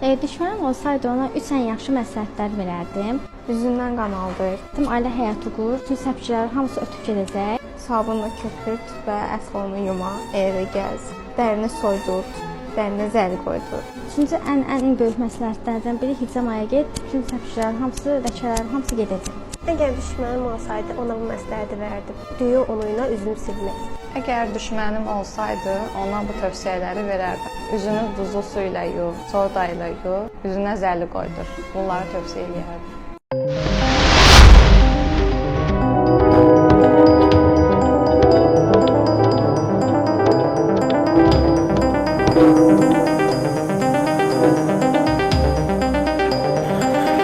Düşmənim olsaydı ona 3 ən yaxşı məsləhətlər verərdim. Üzündən qan aldır. Ailə həyatı qur, bütün səpkiləri hamısı ötüb gedəcək. Sabunla köpürt və əslonu yuma, evə gəz. Dərini soydurt, dərinə zəli qoydur. Üçüncü ən böyük məsləhətlərdən biri hicamaya get, bütün səpkilərin hamısı, ləkələrin hamısı gedəcək. Əgər düşmənim olsaydı, ona bu məsləhəti verərdim. Düyü unuyla üzünü silmək. Əgər düşmənim olsaydı, ona bu tövsiyələri verərdim. Üzünü duzlu su ilə yu, soda ilə yu, üzünə zəli qoydur. Bunları tövsiyə edərdim.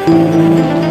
Thank you.